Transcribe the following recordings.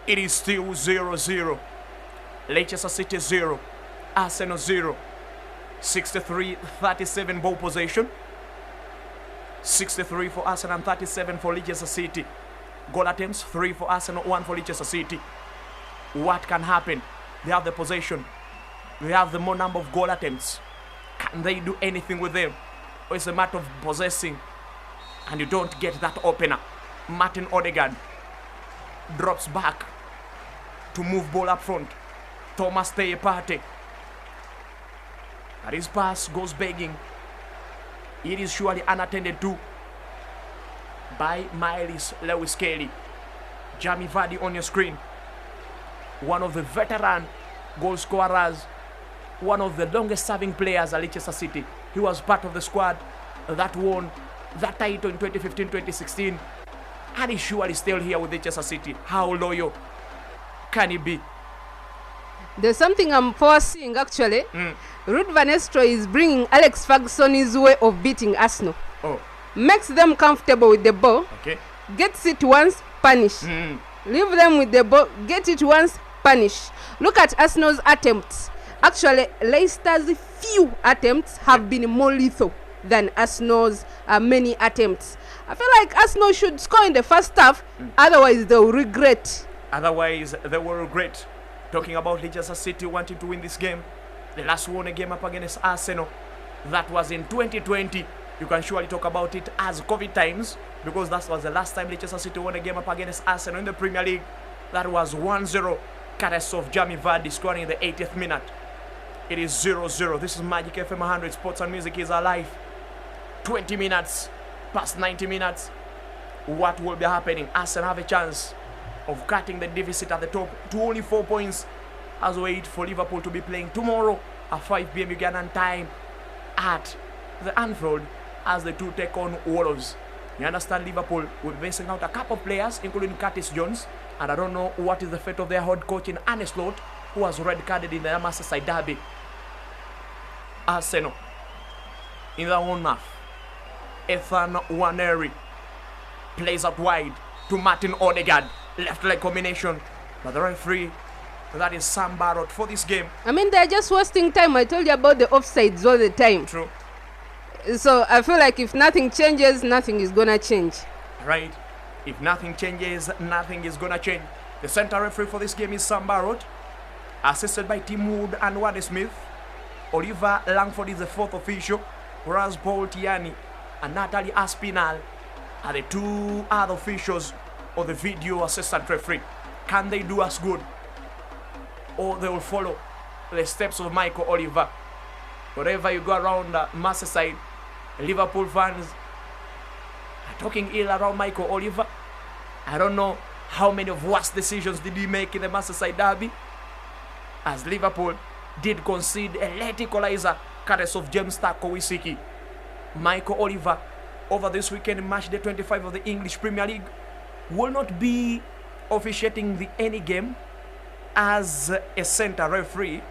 It is still 0-0. Leicester City 0, Arsenal 0. 63-37 ball possession. 63 for Arsenal and 37 for Leicester City. Goal attempts 3 for Arsenal, 1 for Leicester City. What can happen? They have the possession. They have the more number of goal attempts. Can they do anything with them? Or it's a matter of possessing and you don't get that opener. Martin Odegaard drops back to move ball up front. Thomas Partey. And his pass goes begging. It is surely unattended to by Miles Lewis Kelly. Jamie Vardy on your screen. One of the veteran goal scorers. One of the longest serving players at Leicester City. He was part of the squad that won that title in 2015-2016. And he's surely still here with Leicester City. How loyal can he be? There's something I'm foreseeing actually. Ruud van Nistelrooy is bringing Alex Ferguson's way of beating Arsenal. Oh. Makes them comfortable with the ball. Okay. Gets it once, punish. Leave them with the ball, get it once, punish. Look at Arsenal's attempts. Actually, Leicester's few attempts have been more lethal than Arsenal's many attempts. I feel like Arsenal should score in the first half, otherwise they'll regret. Otherwise, they will regret. Talking about Leicester City wanting to win this game. The last won a game up against Arsenal. That was in 2020. You can surely talk about it as COVID times, because that was the last time Leicester City won a game up against Arsenal in the Premier League. That was 1-0. Courtesy of Jamie Vardy scoring in the 80th minute. It is 0-0. This is Magic FM 100. Sports and music is alive. 20 minutes past 90 minutes. What will be happening? Arsenal have a chance of cutting the deficit at the top to only 4 points as we wait for Liverpool to be playing tomorrow at 5 p.m. Ugandan time at the Anfield as the two take on Wolves. You understand, Liverpool will be missing out a couple of players, including Curtis Jones, and I don't know what is the fate of their head coach in Arne Slot, who was red carded in the Merseyside derby. Arsenal in their own half. Ethan Nwaneri plays out wide to Martin Odegaard. Left leg combination. But the referee, that is Sam Barrott for this game. I mean, they're just wasting time. I told you about the offsides all the time. True. So I feel like if nothing changes, nothing is gonna change. Right. If nothing changes, nothing is gonna change. The center referee for this game is Sam Barrott, assisted by Tim Wood and Wade Smith. Oliver Langford is the fourth official, whereas Paul Tiani and Natalie Aspinall are the two other officials or the video assistant referee. Can they do us good? Or they will follow the steps of Michael Oliver? Wherever you go around Merseyside, Liverpool fans are talking ill around Michael Oliver. I don't know how many of worst decisions did he make in the Merseyside derby, as Liverpool did concede a late equalizer courtesy of James Tarkowski. Michael Oliver, over this weekend in match day 25 of the English Premier League, will not be officiating the any game as a center referee,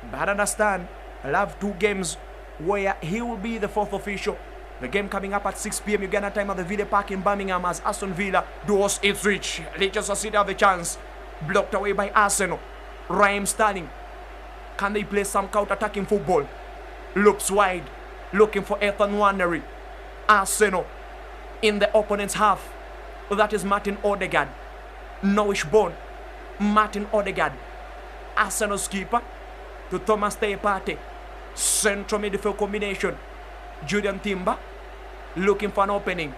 but understand, I'll have 2 games where he will be the fourth official. The game coming up at 6 p.m. Uganda time at the Villa Park in Birmingham as Aston Villa doors Ipswich. Leicester City have a chance. Blocked away by Arsenal. Raheem Sterling. Can they play some counter-attacking football? Looks wide, looking for Ethan Nwaneri. Arsenal in the opponent's half. That is Martin Odegaard. Norwich born Martin Odegaard. Arsenal's keeper to Thomas Partey. Central midfield combination. Julian Timber looking for an opening.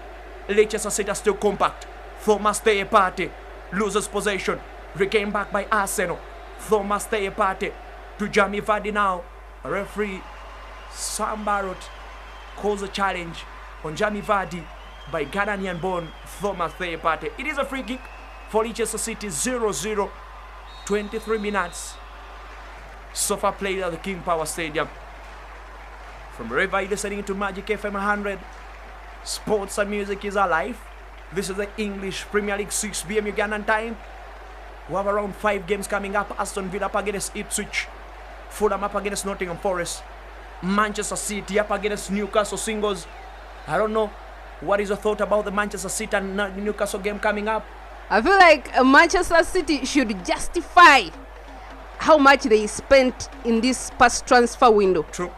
Leicester City are still compact. Thomas Partey loses possession. Regained back by Arsenal. Thomas Partey to Jamie Vardy now. Referee Sam Barrott calls a challenge on Jamie Vardy by Ghanaian born Thomas Partey. It is a free kick for Leicester City. 0-0. 23 minutes so far played at the King Power Stadium. From wherever you're listening to Magic FM 100, sports and music is alive. This is the English Premier League, 6 p.m. Ugandan time. We have around 5 games coming up. Aston Villa up against Ipswich. Fulham up against Nottingham Forest. Manchester City up against Newcastle Singles. I don't know what is your thought about the Manchester City and Newcastle game coming up. I feel like Manchester City should justify how much they spent in this past transfer window. True.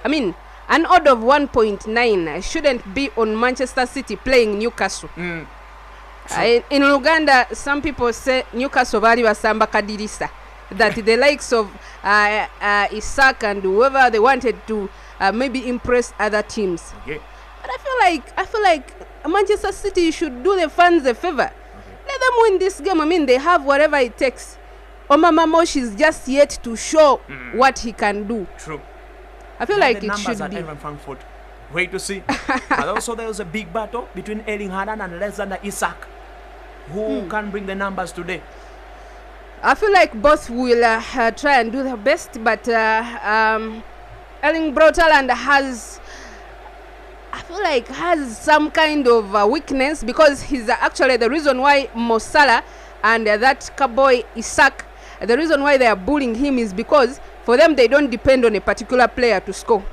I mean, an odd of 1.9 shouldn't be on Manchester City playing Newcastle. In Uganda, some people say Newcastle bali basamba kadirisa, that the likes of Isaac and whoever they wanted to maybe impress other teams. Okay. But I feel like Manchester City should do the fans a favor. Okay. Let them win this game. I mean, they have whatever it takes. Omama Mosh is just yet to show what he can do. True. I feel like the it should at be. Everton Frankfurt. Wait to see. But also there was a big battle between Erling Haaland and Alexander Isak. Who can bring the numbers today? I feel like both will try and do their best, but Erling Braut Haaland has, I feel like, has some kind of weakness, because he's actually the reason why Mo Salah and that cowboy Isak, the reason why they are bullying him is because for them they don't depend on a particular player to score.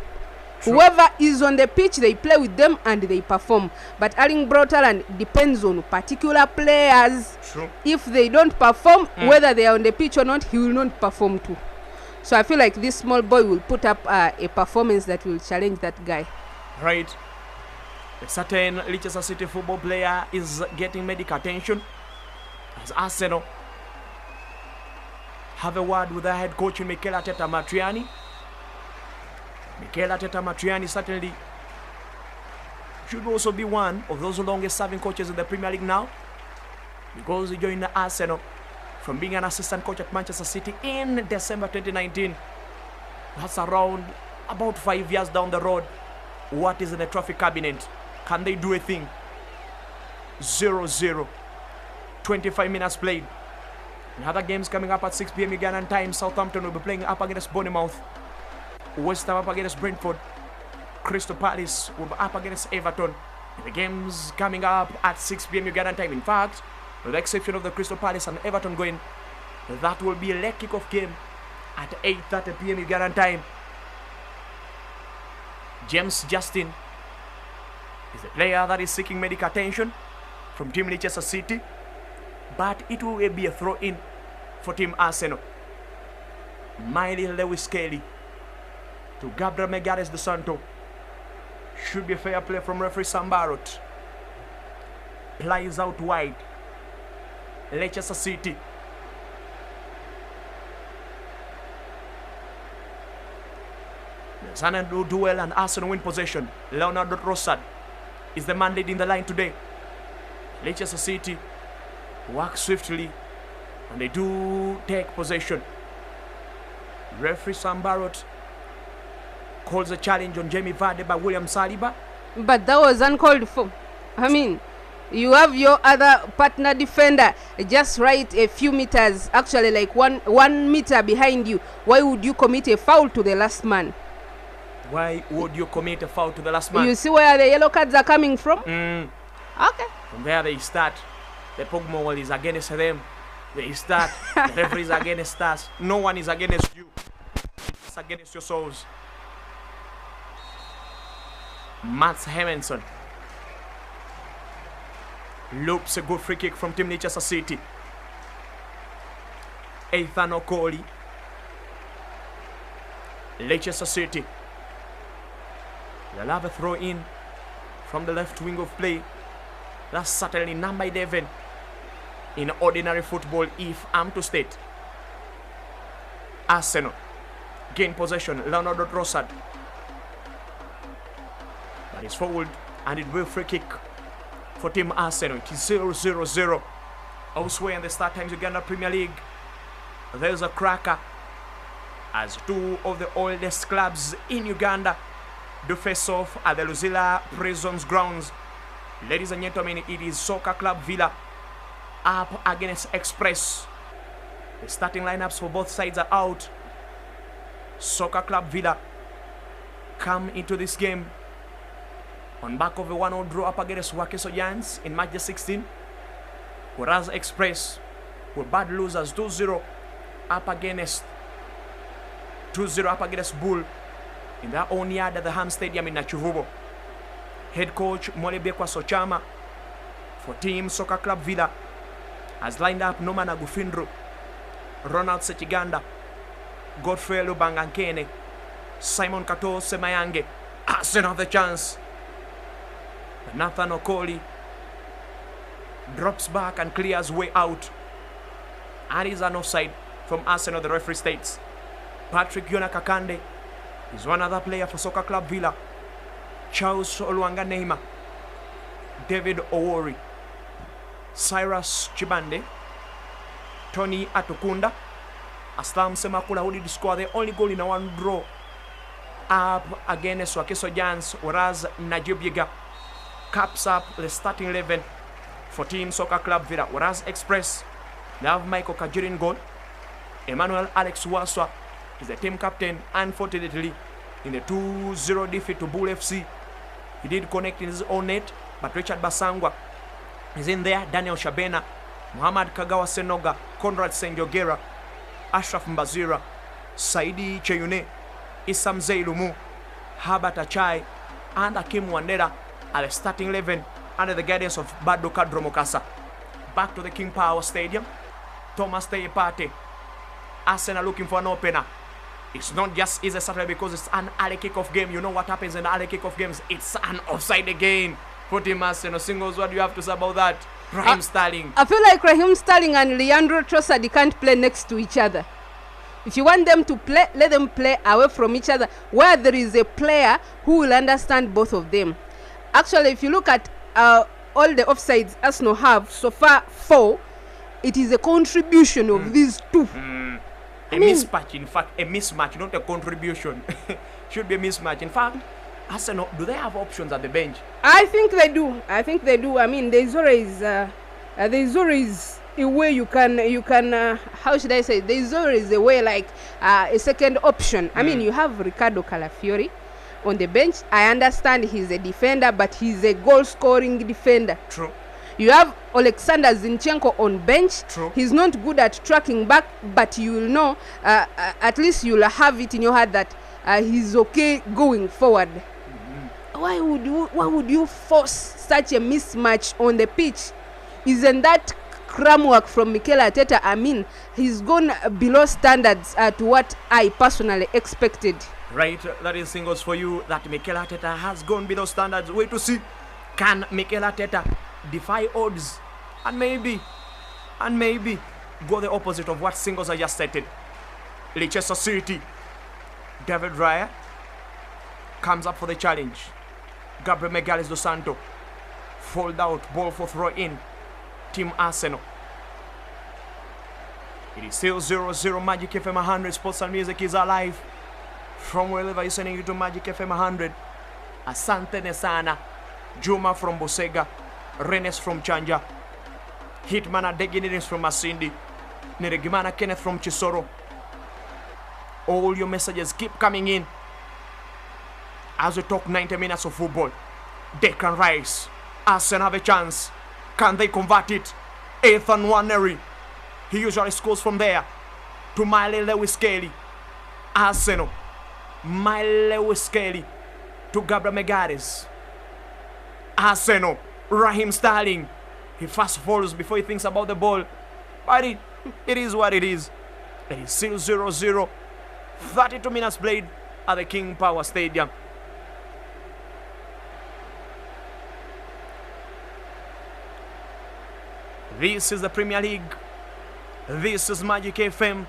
True. Whoever is on the pitch, they play with them and they perform. But Erling Braut Haaland depends on particular players. True. If they don't perform, whether they are on the pitch or not, he will not perform too. So I feel like this small boy will put up a performance that will challenge that guy. Right. A certain Leicester City football player is getting medical attention as Arsenal have a word with their head coach Mikel Arteta Matriani. Mikel Arteta Matriani certainly should also be one of those longest serving coaches in the Premier League now, because he joined Arsenal from being an assistant coach at Manchester City in December 2019. That's around about 5 years down the road. What is in the trophy cabinet? Can they do a thing? 0-0. 25 minutes played. Another games coming up at 6 p.m. Ugandan time. Southampton will be playing up against Bournemouth. West Ham up against Brentford. Crystal Palace will be up against Everton. The games coming up at 6 p.m. Ugandan time. In fact, with the exception of the Crystal Palace and Everton going, that will be a leg kick-off game at 8:30 p.m. Ugandan time. James Justin is the player that is seeking medical attention from Team Leicester City, but it will be a throw-in for Team Arsenal. Miley Lewis Kelly to Gabriel Magalhaes dos Santos. Should be a fair play from referee Sam Barrott. Plies out wide. Leicester City. Xanadu duel and Arsenal win possession. Leonardo Trossard is the man leading the line today. Leicester City work swiftly and they do take possession. Referee Sam Barrott calls a challenge on Jamie Vardy by William Saliba. But that was uncalled for. I mean, you have your other partner defender just right a few meters, actually like one meter behind you. Why would you commit a foul to the last man? Why would you commit a foul to the last man? You see where the yellow cards are coming from? Okay. From there they start. The Pogmo is against them. They start. The referee is against us. No one is against you. It's against your souls. Mats Hermansson loops a good free kick from Team Leicester City. Ethan Okoli. Leicester City. They'll have a throw in from the left wing of play. That's certainly number 11 in ordinary football, if I'm to state. Arsenal gain possession. Leonardo Trossard. But it's forward and it will free kick for Team Arsenal. It is 0-0-0. Elsewhere in the start times Uganda Premier League, there's a cracker as two of the oldest clubs in Uganda do face off at the Luzila Prisons grounds. Ladies and gentlemen, it is Soccer Club Villa up against Express. The starting lineups for both sides are out. Soccer Club Villa come into this game on back of a 1-0 draw up against Wakeso Giants in match 16. Whereas Express were bad losers 2-0 up against Bull in their own yard at the Ham Stadium in Nachivubo. Head coach Molebekwa Sochama for Team Soccer Club Villa has lined up Norman Agufindru, Ronald Sekiganda, Godfrey Lubangankene, Simon Kato Semayange. Arsenal have the chance. But Nathan Okoli drops back and clears way out. And is an offside from Arsenal, the referee states. Patrick Yona Kakande is one other player for Soccer Club Villa. Charles Oluwanga Neymar, David Owori, Cyrus Chibande, Tony Atukunda, Aslam Semakula, who did score the only goal in a one draw up against Wakeso Giants, whereas Najib Yega caps up the starting 11 for Team Soccer Club Villa. Whereas Express, they have Michael Kajirin goal. Emmanuel Alex Waswa is the team captain, unfortunately in the 2-0 defeat to Bull FC. He did connect in his own net, but Richard Basangwa is in there. Daniel Shabena, Muhammad Kagawa Senoga, Conrad Senjogera, Ashraf Mbazira, Saidi Cheyune, Isam Zeilumu, Herbert Achai, and Akim Wandera are the starting 11 under the guidance of Badoka Dromokasa. Back to the King Power Stadium. Thomas Teyepate. Arsenal looking for an opener. It's not just easy Saturday because it's an early kickoff game. You know what happens in the early kickoff games? It's an offside again for Team Arsenal. Singles, what do you have to say about that? Raheem Sterling. I feel like Raheem Sterling and Leandro Trossard can't play next to each other. If you want them to play, let them play away from each other, where there is a player who will understand both of them. Actually, if you look at all the offsides Arsenal have so far, 4, it is a contribution of these two. A mismatch, in fact, a mismatch, not a contribution. Should be a mismatch. In fact, Arsenal, do they have options at the bench? I think they do. I mean, there's always a way you can how should I say? There's always a way, like a second option. I mean, you have Ricardo Calafiori on the bench. I understand he's a defender, but he's a goal-scoring defender. True. You have Alexander Zinchenko on bench. True. He's not good at tracking back, but you will know, at least you'll have it in your head that he's okay going forward. Why would you force such a mismatch on the pitch? Isn't that cram work from Mikel Arteta? I mean, he's gone below standards to what I personally expected. Right, that is singles for you, that Mikel Arteta has gone below standards. Wait to see, can Mikel Arteta defy odds and maybe go the opposite of what singles are just stated. Leicester City, David Raya comes up for the challenge. Gabriel Megales dos Santos, fold out, ball for throw in. Team Arsenal. It is still 0-0. Magic FM 100. Sports and music is alive. From wherever you're sending to Magic FM 100. Asante Nesana, Juma from Bosega, Renes from Chanja, Hitman Adeginidis from Masindi, Neregimana Kenneth from Chisoro. All your messages keep coming in as we talk 90 minutes of football. Declan Rice, Arsenal have a chance. Can they convert it? Ethan Wannery, he usually scores from there. To Miley Lewis Kelly. Arsenal, Miley Lewis Kelly to Gabriel Megares. Arsenal, Raheem Sterling. He fast falls before he thinks about the ball. But it is what it is. It is still 0-0. 32 minutes played at the King Power Stadium. This is the Premier League. This is Magic FM.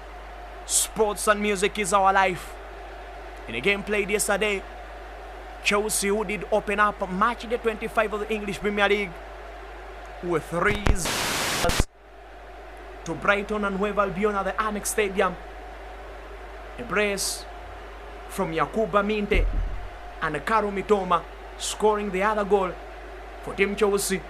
Sports and music is our life. In a game played yesterday, Chelsea, who did open up match day 25 of the English Premier League with 3s to Brighton and Hove Albion at the Amex Stadium. A brace from Yakuba Minte and Karo Mitoma scoring the other goal for Team Chelsea.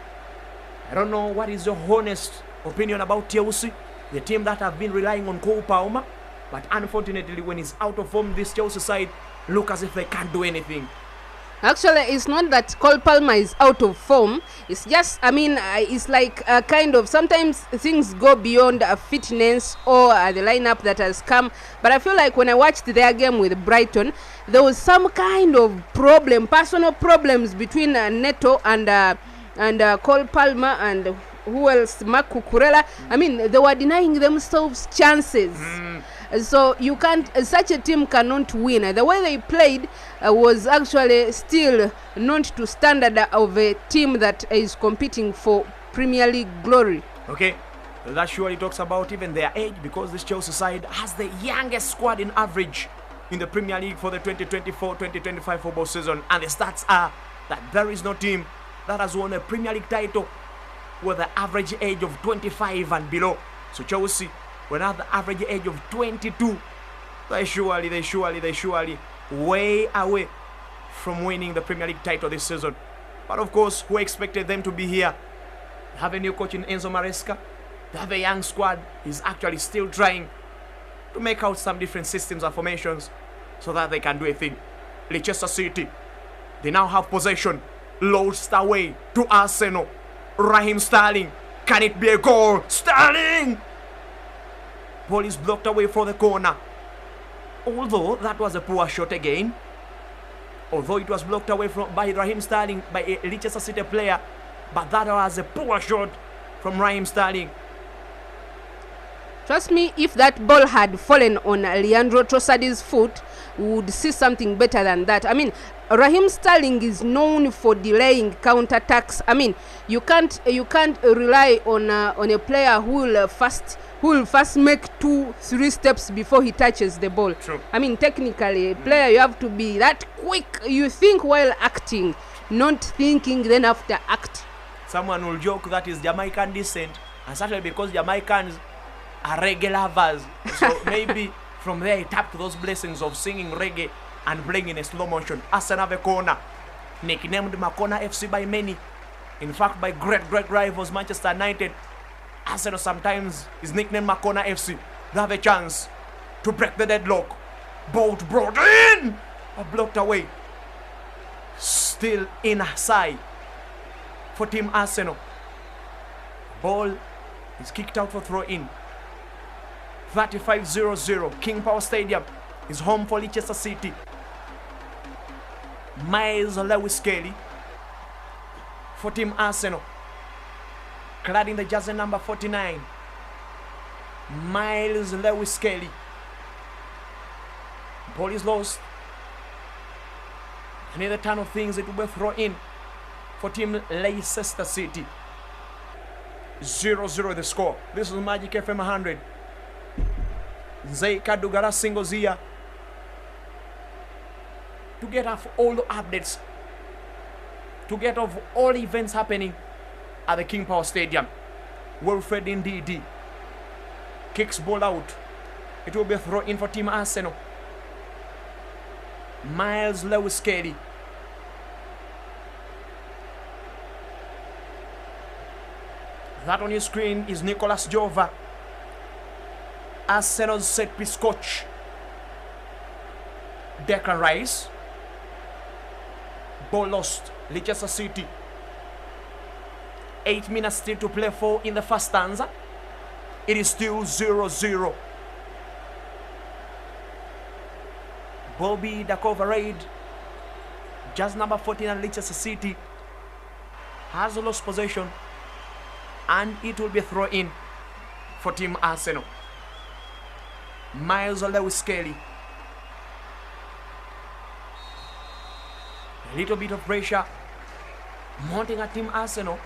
I don't know what is your honest opinion about Chelsea, the team that have been relying on Cole Palmer, but unfortunately when he's out of form, this Chelsea side look as if they can't do anything. Actually, it's not that Cole Palmer is out of form. It's just, I mean, it's like kind of, sometimes things go beyond fitness or the lineup that has come. But I feel like when I watched their game with Brighton, there was some kind of problem, personal problems between Neto and Cole Palmer, and who else? Mark Cucurella. I mean, they were denying themselves chances. So you can't, such a team cannot win. The way they played was actually still not to standard of a team that is competing for Premier League glory. Okay, that surely talks about even their age, because this Chelsea side has the youngest squad in average in the Premier League for the 2024-2025 football season. And the stats are that there is no team that has won a Premier League title with the average age of 25 and below. So Chelsea, when at the average age of 22, they surely way away from winning the Premier League title this season. But of course, who expected them to be here? They have a new coach in Enzo Maresca. They have a young squad. He's actually still trying to make out some different systems and formations so that they can do a thing. Leicester City, they now have possession. Lost away to Arsenal. Raheem Sterling. Can it be a goal? Sterling! Ball is blocked away from the corner. Although that was a poor shot again. Although it was blocked away by Raheem Sterling, by a Leicester City player. But that was a poor shot from Raheem Sterling. Trust me, if that ball had fallen on Leandro Trossard's foot, we would see something better than that. I mean, Raheem Sterling is known for delaying counterattacks. I mean, you can't rely on a player who will first make 2-3 steps before he touches the ball. True. I mean, technically, a player, you have to be that quick. You think while acting, not thinking then after act. Someone will joke that is Jamaican descent, and certainly because Jamaicans are reggae lovers. So maybe from there he tapped those blessings of singing reggae and playing in a slow motion. Arsenal have a corner, nicknamed Makona FC by many. In fact, by great rivals Manchester United. Arsenal sometimes is nicknamed Makona FC. They have a chance to break the deadlock. Bolt brought in, but blocked away. Still inside for Team Arsenal. Ball is kicked out for throw-in. 35-0-0. King Power Stadium is home for Leicester City. Miles Lewis-Kelly for Team Arsenal, clad in the jersey number 49. Miles Lewis-Kelly. Ball is lost. Another turn of things, it will be thrown in for Team Leicester City. 0-0 the score. This is Magic FM 100. Zay Kadugara singles here to get off all the updates, to get off all events happening at the King Power Stadium. Wilfred Ndidi kicks ball out. It will be thrown in for Team Arsenal. Miles Lewis-Kelly. That on your screen is Nicolas Jova, Arsenal's set piece coach. Declan Rice. Ball lost. Leicester City. 8 minutes still to play for in the first stanza. It is still 0-0. Bobby Dacoverade, just number 14 at Leicester City, has lost possession, and it will be thrown in for Team Arsenal. Miles Lewis-Kelly. A little bit of pressure mounting at Team Arsenal.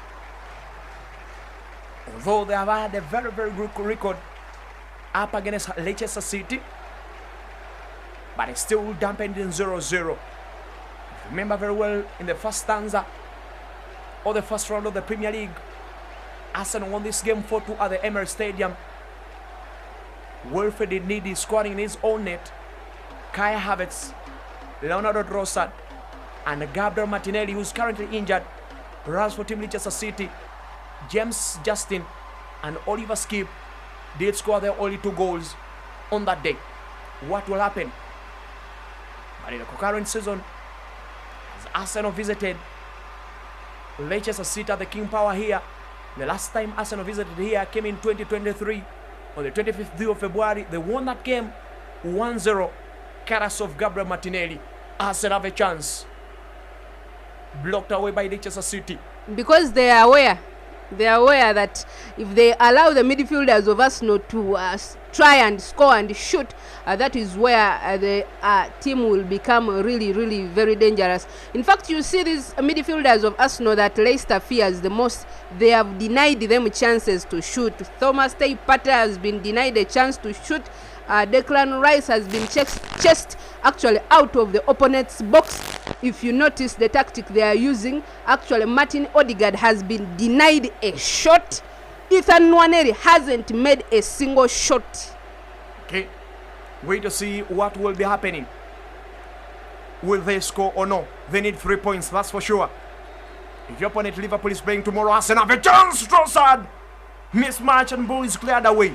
Although they have had a very good record up against Leicester City, but it's still dampened in 0-0. Remember very well, in the first stanza or the first round of the Premier League, Arsenal won this game 4-2 at the Emirates Stadium. Wilfred Ndidi scoring in his own net. Kai Havertz, Leonardo Trossard, and Gabriel Martinelli, who's currently injured, runs for Team Leicester City. James Justin and Oliver Skip did score their only 2 goals on that day. What will happen? But in the concurrent season, as Arsenal visited Leicester City at the King Power here, the last time Arsenal visited here came in 2023 on the 25th day of February. They won that game 1-0. Carras of Gabriel Martinelli. Arsenal have a chance. Blocked away by Leicester City. Because they are aware. They are aware that if they allow the midfielders of Arsenal to try and score and shoot, that is where the team will become really, really very dangerous. In fact, you see these midfielders of Arsenal that Leicester fears the most, they have denied them chances to shoot. Thomas Partey has been denied a chance to shoot. Declan Rice has been chased actually out of the opponent's box. If you notice the tactic they are using, actually Martin Odegaard has been denied a shot. Ethan Nwaneri hasn't made a single shot. Okay, wait to see what will be happening. Will they score or no? They need 3 points, that's for sure. If your opponent Liverpool is playing tomorrow, Arsenal have a chance. Trossard, mismatch and ball is cleared away.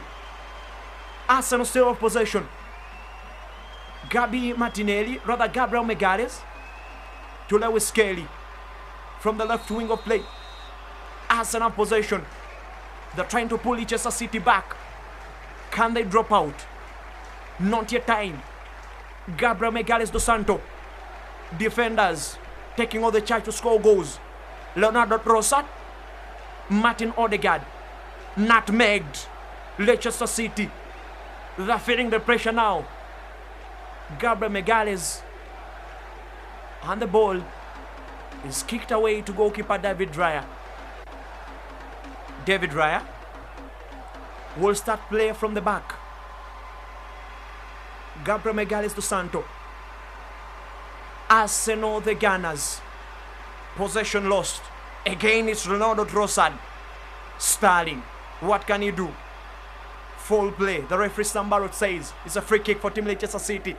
Arsenal still have possession. Gabriel Magalhaes to Lewis Kili from the left wing of play. Arsenal possession. They're trying to pull Leicester City back. Can they drop out? Not yet time. Gabriel Magalhaes dos Santos. Defenders taking all the charge to score goals. Leonardo Trossard, Martin Odegaard, nutmegged. Leicester City. They're feeling the pressure now. Gabriel Magalhaes, and the ball is kicked away to goalkeeper David Raya. David Raya will start play from the back. Gabriel Magalhaes dos Santos. Arsenal, the Gunners. Possession lost. Again, it's Ronaldo Trossard. Sterling, what can he do? Full play. The referee Sambarot says it's a free kick for Team Leicester City.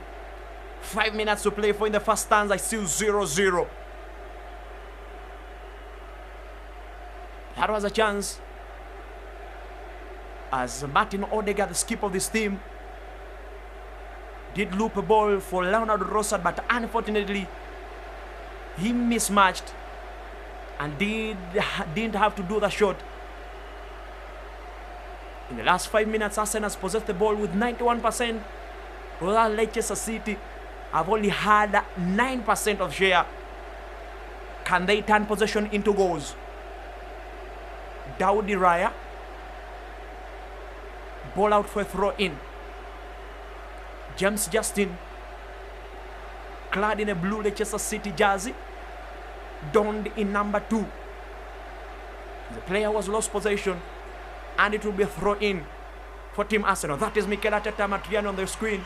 5 minutes to play for in the first stanza. It's still 0-0. That was a chance as Martin Odegaard, the skipper of this team, did loop a ball for Leonardo Trossard, but unfortunately he mismatched and didn't have to do the shot. In the last 5 minutes, Arsenal has possessed the ball with 91%, while Leicester City have only had 9% of share. Can they turn possession into goals? Daudi Raya, ball out for a throw-in. James Justin, clad in a blue Leicester City jersey, donned in number 2. The player was lost possession, and it will be a throw-in for Team Arsenal. That is Mikel Arteta Matriani on the screen.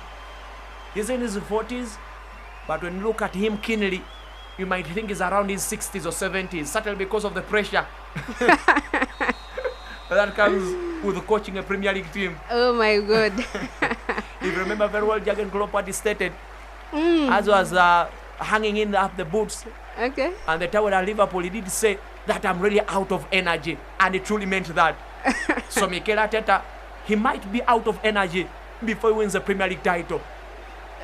He's in his 40s, but when you look at him keenly, you might think he's around his 60s or 70s, certainly because of the pressure that comes with coaching a Premier League team. Oh my God. If you remember very well, Jurgen Klopp had stated, as was hanging in up the boots, Okay. and the tower at Liverpool, he did say that I'm really out of energy, and he truly meant that. So Mikel Arteta, he might be out of energy before he wins the Premier League title.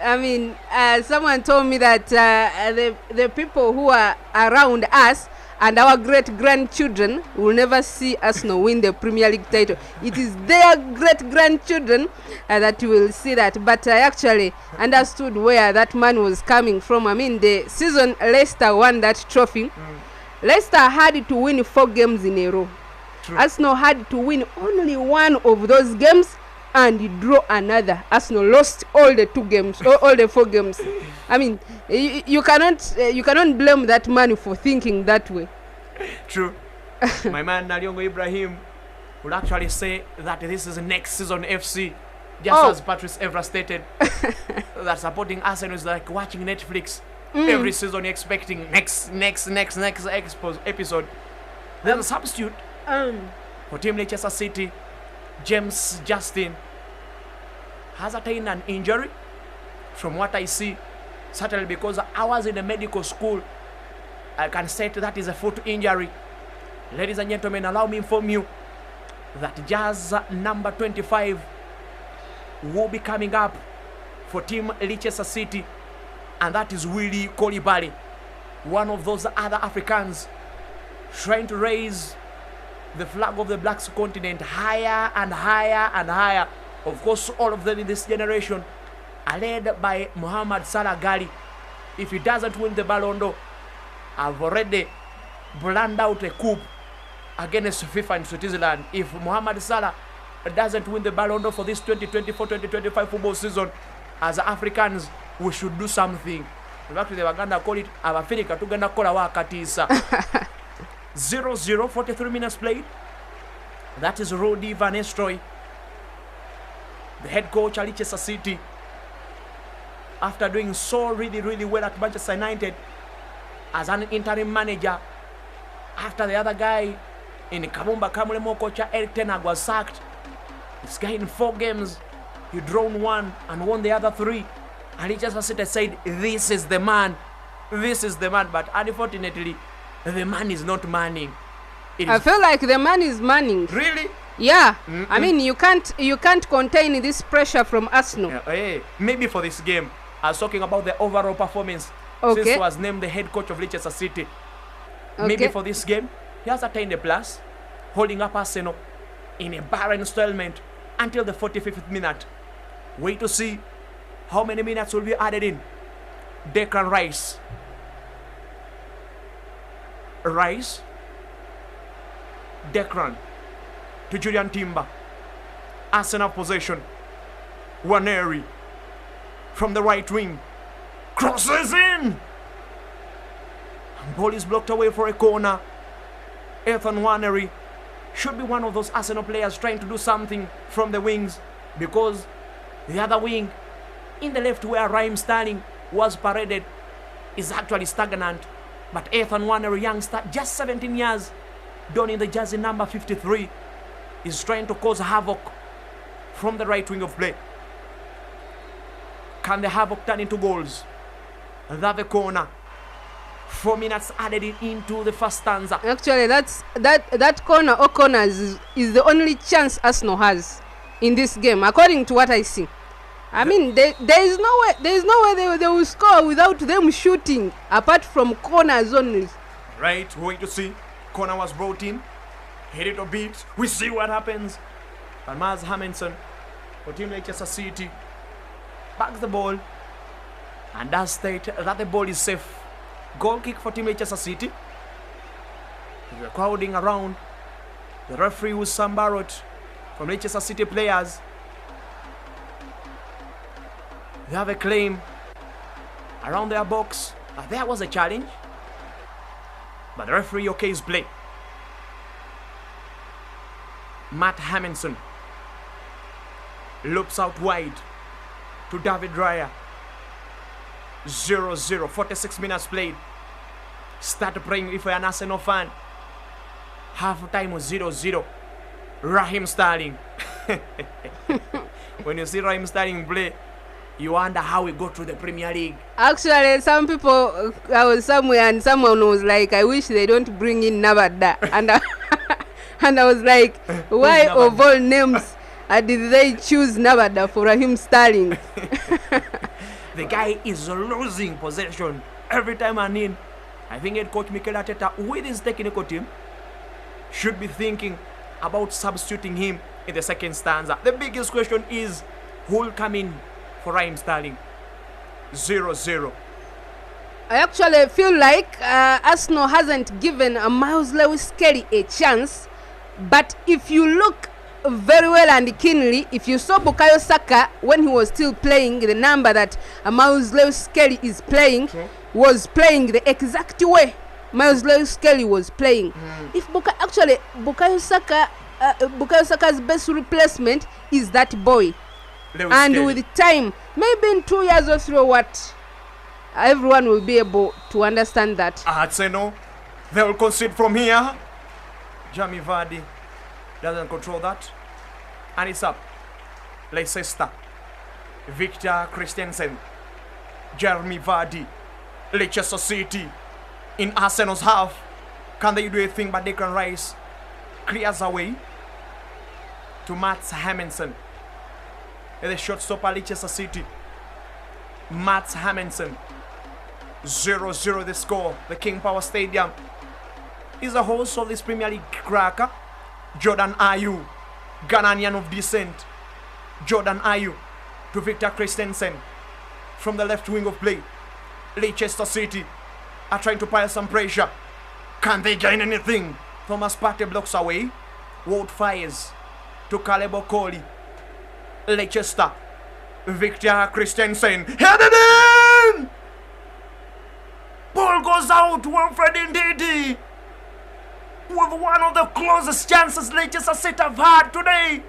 I mean, someone told me that the people who are around us and our great-grandchildren will never see Arsenal win the Premier League title. It is their great-grandchildren that will see that. But I actually understood where that man was coming from. I mean, the season Leicester won that trophy, Leicester had to win 4 games in a row. True. Arsenal had to win only 1 of those games and draw another. Arsenal lost all the 2 games, all the 4 games. I mean, you cannot blame that man for thinking that way. True. My man Naliongo Ibrahim would actually say that this is next season FC, just as Patrice Evra stated. That supporting Arsenal is like watching Netflix. Every season, expecting next episode. There's a substitute for Team Leicester City. James Justin has attained an injury, from what I see, certainly because I was in a medical school. I can state that is a foot injury. Ladies and gentlemen, allow me inform you that Jazz number 25 will be coming up for Team Leicester City, and that is Willy Koulibaly, one of those other Africans trying to raise the flag of the Black continent higher and higher and higher. Of course, all of them in this generation are led by Mohamed Salah Ghali. If he doesn't win the Ballon d'Or, I've already planned out a coup against FIFA in Switzerland. If Mohamed Salah doesn't win the Ballon d'Or for this 2024-2025 football season, as Africans, we should do something. Actually, they were going to call it Abafirika tugenda kola wakatiisa. 0-0, 43 minutes played. That is Rudi Van Nistelrooy, the head coach at Leicester City. After doing so really well at Manchester United as an interim manager, after the other guy in Kabumba Kamulemo coach Eric Ten Hag was sacked, this guy in 4 games, he drawn 1 and won the other 3. And Leicester City said, this is the man. This is the man. But unfortunately, the man is not manning. I feel like the man is manning. Really? Yeah. I mean, you can't contain this pressure from Arsenal. Maybe for this game, I was talking about the overall performance. Okay. Since he was named the head coach of Leicester City. Okay. Maybe for this game, he has attained a plus, holding up Arsenal in a barren stalemate until the 45th minute. Wait to see how many minutes will be added in. Declan Rice. Declan to Julian Timber. Arsenal possession. Waneri from the right wing. Crosses in. Ball is blocked away for a corner. Ethan Waneri should be one of those Arsenal players trying to do something from the wings, because the other wing in the left where Raheem Sterling was paraded is actually stagnant. But Ethan Waneri, youngster, just 17 years, donning the jersey number 53, is trying to cause havoc from the right wing of play. Can the havoc turn into goals? That the corner. 4 minutes added into the first stanza. Actually, that corner or corners is the only chance Arsenal has in this game, according to what I see. I mean, there is no way they will score without them shooting, apart from corners only. Right, wait to see. Corner was brought in. Hit it a bit. We see what happens. But Maz Hamilton for Team Leicester City backs the ball and does state that the ball is safe. Goal kick for Team Leicester City. They're crowding around. The referee was Sam Barrett from Leicester City players. They have a claim around their box. There was a challenge, but the referee okays play. Matt Hamilton loops out wide to David Raya. 0-0, 46 minutes played. Start praying if you're an Arsenal fan. Half time was 0-0. Raheem Sterling. When you see Raheem Sterling play, you wonder how we got to the Premier League. Actually, some people, I was somewhere and someone was like, I wish they don't bring in Navada. And I was like, why of all names did they choose Navada for Raheem Sterling? The guy is losing possession every time and in. I think head coach Mikel Arteta, with his technical team, should be thinking about substituting him in the second stanza. The biggest question is, who will come in for Raheem Sterling? 0-0. I actually feel like Arsenal hasn't given Miles Lewis Kelly a chance. But if you look very well and keenly, if you saw Bukayo Saka when he was still playing, the number that Miles Lewis Kelly is playing was playing the exact way Miles Lewis Kelly was playing. If Bukayo Saka's best replacement is that boy. Lewis and Kelly. with time, maybe in 2 years or so, what everyone will be able to understand that. Arsenal, they will concede from here. Jamie Vardy doesn't control that. And it's up. Leicester. Victor Christensen. Jeremy Vardy. Leicester City. In Arsenal's half. Can they do a thing? But Declan Rice clears away to Matt Hamilton. The shortstopper Leicester City. Matt Hamilton. 0-0 the score. The King Power Stadium is the host of this Premier League cracker. Jordan Ayew, Ghanaian of descent. Jordan Ayew to Victor Christensen from the left wing of play. Leicester City are trying to pile some pressure. Can they gain anything? Thomas Partey blocks away. Wout fires to Caleb Okoli. Leicester. Victor Christensen. Headed in! Ball goes out. Wilfred Ndidi. With one of the closest chances Leicester City have had today.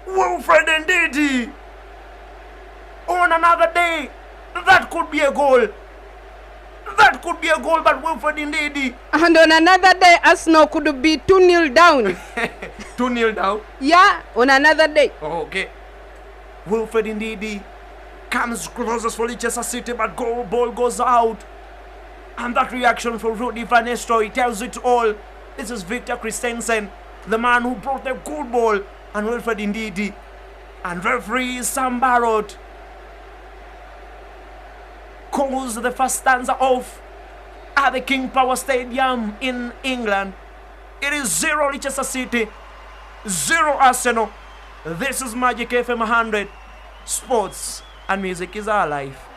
Wilfred Ndidi. On another day, that could be a goal. That could be a goal, but Wilfred Ndidi. And on another day, Arsenal could be 2-0 down. 2-0 down? Yeah, on another day. Oh, okay. Wilfred Ndidi comes closest for Leicester City, but ball goes out. And that reaction from Rudy Van Nistelrooy tells it all. This is Victor Christensen, the man who brought the good ball, and Wilfred Ndidi. And referee Sam Barrott calls the first stanza off at the King Power Stadium in England. It is 0 Leicester City, 0 Arsenal. This is Magic FM 100. Sports and music is our life.